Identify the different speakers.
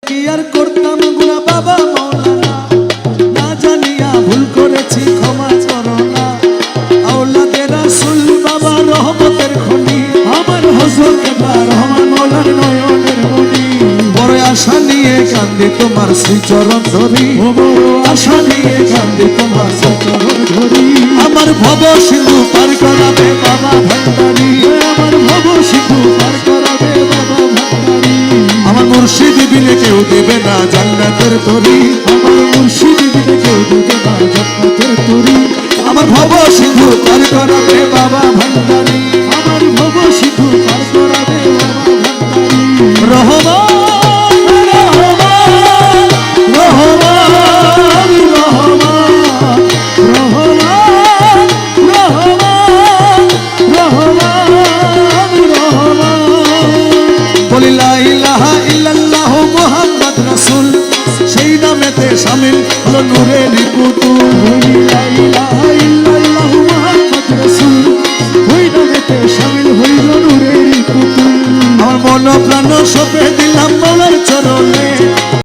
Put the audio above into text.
Speaker 1: কি আর করতাম গুনাহ বাবা মাওলানা, না জানিয়া ভুল করেছি ক্ষমা করো না। আওলাদে রাসূল বাবা রহমতের খনি, আমার হযরত কেবলা রহমান মওলার নয়নের মনি। বড় আশা নিয়ে কান্দি তোমার শ্রীচরণ ধরি, বড় আশা নিয়ে কান্দি তোমার শ্রীচরণ ধরি। আমার ভব সিন্ধু পার করাবে বাবা ভান্ডারী, আমার ভব সিন্ধু পার করাবে বাবা ভান্ডারী। আমার মুর্শিদ বিনে কেউ দেবে না জান্নাতের তরি, আমার মুর্শিদ বিনে কেউ দেবে না জান্নাতের তরি। আমার ভব সিন্ধু পার করাবে বাবা ভান্ডারী, আমার ভব সিন্ধু পার করাবে বাবা ভান্ডারী। রহমান সেই নামেতে শামিল হলো নূরের পুতুল। লা ইলাহা ইল্লাল্লাহ মুহাম্মদ রাসূল, ওই নামেতে শামিল হইল নূরের পুতুল। আমার মন প্রাণ